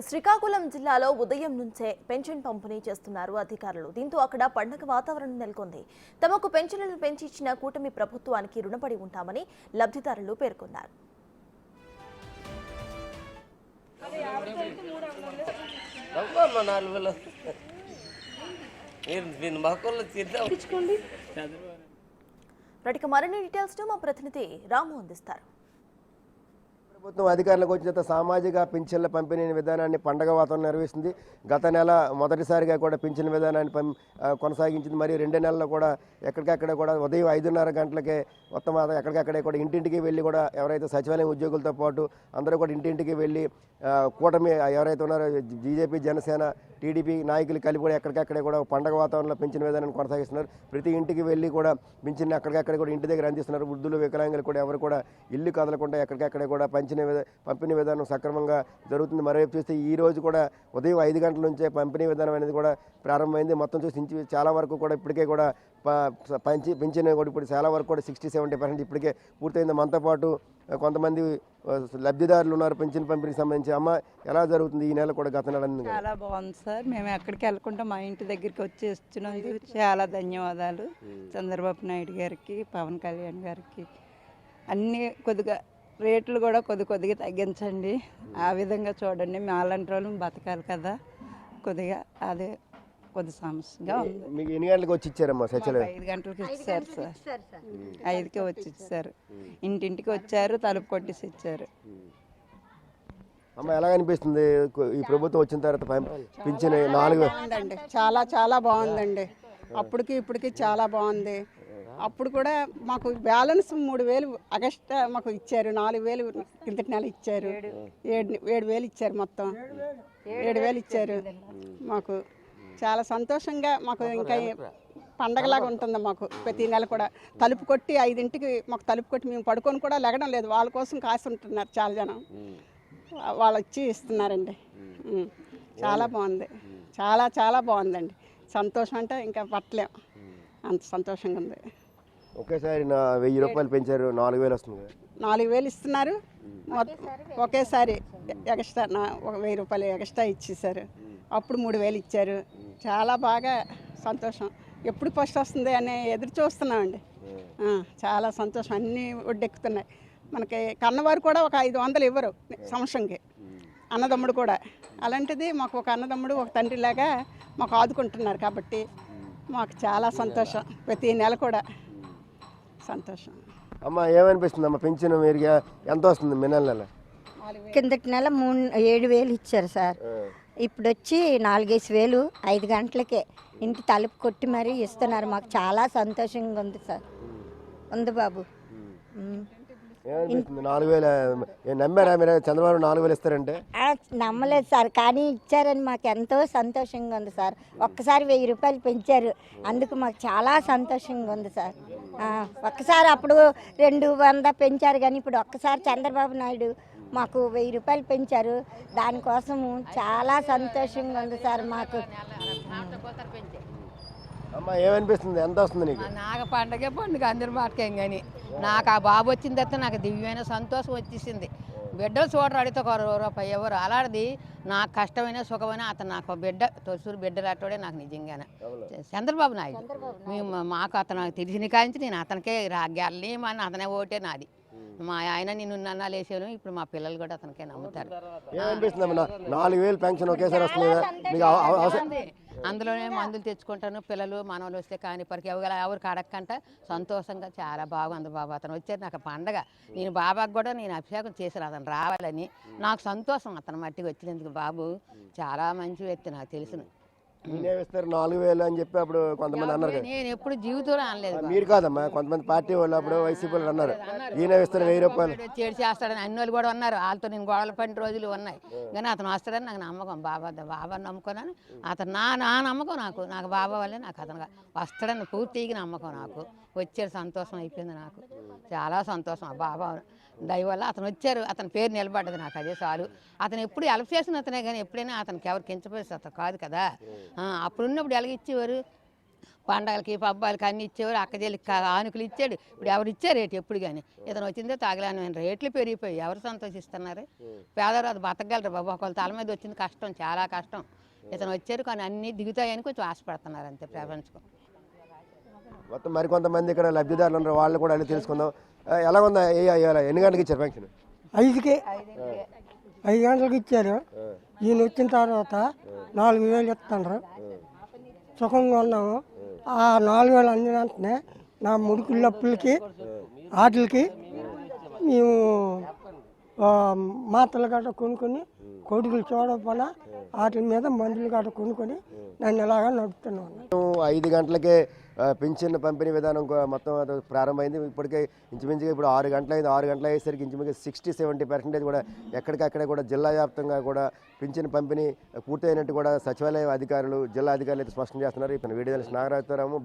శ్రీకాకుళం జిల్లాలో ఉదయం నుంచే పెన్షన్ పంపిణీ చేస్తున్నారు అధికారులు. దీంతో అక్కడ పండగ వాతావరణం నెలకొంది. తమకు పెన్షన్లను పెంచి ఇచ్చిన కూటమి ప్రభుత్వానికి రుణపడి ఉంటామని లబ్ధిదారులు పేర్కొన్నారు. మరిన్ని డీటెయిల్స్ మా ప్రతినిధి రాము అందిస్తారు. ప్రభుత్వం అధికారులకు వచ్చిన తర్వాత సామాజిక పింఛన్ల పంపిణీ విధానాన్ని పండగ వాతావరణం నిర్వహిస్తుంది. గత నెల మొదటిసారిగా కూడా పింఛన్ విధానాన్ని కొనసాగించింది. మరియు 2 నెలల్లో కూడా ఎక్కడికక్కడ కూడా ఉదయం 5:30 గంటలకే మొత్తం ఎక్కడికక్కడే కూడా ఇంటింటికి వెళ్ళి కూడా ఎవరైతే సచివాలయం ఉద్యోగులతో పాటు అందరూ కూడా ఇంటింటికి వెళ్ళి కూటమి ఎవరైతే ఉన్నారో బీజేపీ, జనసేన, టీడీపీ నాయకులు కలిపి కూడా ఎక్కడికక్కడే కూడా పండగ వాతావరణంలో పింఛన్ విధానాన్ని కొనసాగిస్తున్నారు. ప్రతి ఇంటికి వెళ్ళి కూడా పింఛన్ అక్కడికక్కడ కూడా ఇంటి దగ్గర అందిస్తున్నారు. వృద్ధులు, వికలాంగులు కూడా ఎవరు కూడా ఇల్లు కదలకుండా ఎక్కడికక్కడే కూడా పంపిణీ విధానం సక్రమంగా జరుగుతుంది. మరోవైపు చూస్తే ఈ రోజు కూడా ఉదయం 5 గంటల నుంచే పంపిణీ విధానం అనేది కూడా ప్రారంభమైంది. మొత్తం చూసి చాలా వరకు కూడా ఇప్పటికే కూడా పింఛన్ కూడా ఇప్పుడు చాలా వరకు కూడా 60-70% ఇప్పటికే పూర్తయింది. మనతో పాటు కొంతమంది లబ్ధిదారులు ఉన్నారు పింఛన్ పంపిణీకి సంబంధించి. అమ్మ, ఎలా జరుగుతుంది ఈ నెల కూడా గత నెల? చాలా బాగుంది సార్. మేము ఎక్కడికి వెళ్ళకుండా మా ఇంటి దగ్గరికి వచ్చి ఇస్తున్నందుకు చాలా ధన్యవాదాలు చంద్రబాబు నాయుడు గారికి, పవన్ కళ్యాణ్ గారికి. అన్నీ కొద్దిగా రేట్లు కూడా కొద్దిగా తగ్గించండి. ఆ విధంగా చూడండి, అలాంటి వాళ్ళు బతకాలి కదా. కొద్దిగా అదే కొద్ది సమస్యగా ఉంది. మీకు ఎన్ని గంటలకు వచ్చి ఇచ్చారమ్మా సచివాలయం? 5 గంటలకు ఇచ్చారు సార్. 5కే వచ్చి ఇచ్చారు. ఇంటింటికి వచ్చారు, తలుపు కొట్టేసి ఇచ్చారు. అమ్మ, ఎలా అనిపిస్తుంది ఈ ప్రభుత్వం వచ్చిన తర్వాత పింఛన్ 4? చాలా బాగుందండి. అప్పటికి ఇప్పటికి చాలా బాగుంది. అప్పుడు కూడా మాకు బ్యాలెన్స్ 3,000 ఆగస్టు మాకు ఇచ్చారు. 4,000 కిందటి నెల ఇచ్చారు. 7,000 ఇచ్చారు. మొత్తం 7,000 ఇచ్చారు. మాకు చాలా సంతోషంగా, మాకు ఇంకా పండగలాగా ఉంటుంది. మాకు ప్రతి నెల కూడా తలుపు కొట్టి 5ంటికి మాకు తలుపు కొట్టి మేము పడుకొని కూడా లెగడం లేదు. వాళ్ళ కోసం కాసి ఉంటున్నారు చాలా జనం. వాళ్ళు వచ్చి ఇస్తున్నారండి. చాలా బాగుంది. చాలా బాగుందండి. సంతోషం అంటే ఇంకా పట్టలేం, అంత సంతోషంగా ఉంది. ఒకేసారి 1,000 రూపాయలు పెంచారు, 4,000 వస్తుంది. 4,000 ఇస్తున్నారు. ఒకేసారి ఎక్స్ట్రా 1,000 రూపాయలు ఎక్స్ట్రా ఇచ్చేసారు. అప్పుడు 3,000 ఇచ్చారు. చాలా బాగా సంతోషం. ఎప్పుడు ఫస్ట్ వస్తుంది అని ఎదురు చూస్తున్నామండి. చాలా సంతోషం. అన్నీ ఒడ్డెక్కుతున్నాయి. మనకి కన్నవారు కూడా ఒక 500 ఇవ్వరు సంవత్సరంకి, అన్నదమ్ముడు కూడా. అలాంటిది మాకు ఒక అన్నదమ్ముడు, ఒక తండ్రిలాగా మాకు ఆదుకుంటున్నారు. కాబట్టి మాకు చాలా సంతోషం. ప్రతి నెల కూడా సంతోషం. అమ్మ, ఏమనిపిస్తుంది అమ్మ పెన్షన్ మీరు ఎంత వస్తుంది మీ నెల? కిందటి నెల 7,000 ఇచ్చారు సార్. ఇప్పుడు వచ్చి 4,000 5 గంటలకే ఇంటి తలుపు కొట్టి మరీ ఇస్తున్నారు. మాకు చాలా సంతోషంగా ఉంది సార్. ఉంది బాబు. 4,000 నమ్మారా మీరు? చంద్రబాబు 4,000 ఇస్తారంటే నమ్మలేదు సార్, కానీ ఇచ్చారని మాకు ఎంతో సంతోషంగా ఉంది సార్. ఒక్కసారి 1,000 రూపాయలు పెంచారు, అందుకు మాకు చాలా సంతోషంగా ఉంది సార్. ఒక్కసారి అప్పుడు 200 పెంచారు, కానీ ఇప్పుడు ఒక్కసారి చంద్రబాబు నాయుడు మాకు 1,000 రూపాయలు పెంచారు. దానికోసము చాలా సంతోషంగా ఉంది సార్ మాకు. అమ్మ, ఏమనిపిస్తుంది? ఎంత వస్తుంది నీకు? నాకు పండుగ అందరి మాటకేం కానీ నాకు ఆ బాబు వచ్చిన తర్వాత నాకు దివ్యమైన సంతోషం వచ్చేసింది. బిడ్డలు చూడరు, అడిగితే ₹1 ఎవరు. అలాంటిది నాకు కష్టమైన సుఖమైన అతను నాకు బిడ్డ తొలిసూరు బిడ్డలు అట్టోడే నాకు నిజంగానే చంద్రబాబు నాయుడు. మాకు అతను తెలిసిన కాంచి నేను అతనికే గెలలేమని అతనే ఓటే నాది. మా ఆయన నేను నన్నాలు వేసాను. ఇప్పుడు మా పిల్లలు కూడా అతనికే నమ్ముతారు. 4,000 పెన్షన్ ఒకేసారి వస్తుంది. అందులోనే మందులు తెచ్చుకుంటాను. పిల్లలు మనవలు వస్తే కానీ పరికి ఎవరికి అడగకంట సంతోషంగా చాలా బాగుంది బాబు. అతను వచ్చారు నాకు పండగ. నేను బాబాకు కూడా నేను అభిషేకం చేశాను అతను రావాలని. నాకు సంతోషం అతను మట్టికి వచ్చినందుకు. బాబు చాలా మంచి వ్యక్తి, నాకు తెలిసిన. 4,000 అని చెప్పి అప్పుడు కొంతమంది అన్నారు. నేను ఎప్పుడు జీవితంలో అనలేదు. మీరు కాదమ్మా, కొంతమంది పార్టీ వాళ్ళు అప్పుడు వైసీపీ వాళ్ళు అన్నారు ఈయన ఇస్తారు 1,000 రూపాయలు చేడు చేస్తాడని. అన్ని వాళ్ళు కూడా ఉన్నారు. వాళ్ళతో నేను గొడవలు పడిన రోజులు ఉన్నాయి. కానీ అతను వస్తాడని నాకు నమ్మకం. బాబాని నమ్ముకున్నాను. అతను నా నమ్మకం. నాకు బాబా వల్లే నాకు అతను వస్తాడని పూర్తిగా నమ్మకం. నాకు వచ్చాడు, సంతోషం అయిపోయింది. నాకు చాలా సంతోషం. ఆ బాబా దయ వల్ల అతను వచ్చారు. అతని పేరు నిలబడ్డది, నాకు అదే చాలు. అతను ఎప్పుడు హెల్ప్ చేసిన అతనే, కానీ ఎప్పుడైనా అతనికి ఎవరు కించపోయేసి అతను కాదు కదా. అప్పుడున్నప్పుడు ఎలాగిచ్చేవారు. పండగలకి పబ్బాలకి అన్ని ఇచ్చేవారు, అక్కజల్లికి ఆనుకలు ఇచ్చాడు. ఇప్పుడు ఎవరు ఇచ్చారు రేటు ఎప్పుడు కానీ ఇతను వచ్చిందే తాగలేని రేట్లు పెరిగిపోయి ఎవరు సంతోషిస్తున్నారు? పేదవారు అది బతకగలరు బాబు, ఒకళ్ళ తల మీద వచ్చింది కష్టం, చాలా కష్టం. ఇతను వచ్చారు కానీ అన్నీ దిగుతాయని కొంచెం ఆశపడుతున్నారు అంతే ప్రపంచం. మొత్తం మరికొంతమంది ఇక్కడ లబ్ధిదారులు ఉన్నారు, వాళ్ళు కూడా అడిగి తెలుసుకుందాం. ఎలా ఉందా? ఎన్ని గంటలకు ఇచ్చారు పెన్షన్? 5 గంటలకు ఇచ్చారు. ఈయన వచ్చిన తర్వాత 4,000 ఇస్తున్నారు. సుఖంగా ఉన్నాము. ఆ 4,000 అందిన వెంటనే నా ముడుకుల అప్పులకి వాటికి మేము మాత్రలు గట్ట కొనుక్కొని కొడుకులు చూడకపోయినా వాటి మీద మందులు గట్ట కొనుక్కొని నన్ను ఇలాగా నడుపుతున్నాను. 5 గంటలకే పింఛన్ పంపిణీ విధానం మొత్తం ప్రారంభమైంది. ఇప్పటికే ఇంచుమించుగా ఇప్పుడు 6 గంటలు అయింది. 6 గంటలు అయ్యేసరికి ఇంచుమించుగా 60-70% కూడా ఎక్కడికక్కడే కూడా జిల్లా వ్యాప్తంగా కూడా పింఛన్ పంపిణీ పూర్తయినట్టు కూడా సచివాలయ అధికారులు, జిల్లా అధికారులు అయితే స్పష్టం చేస్తున్నారు. ఇప్పుడు వీడియో నాగరాజురాము.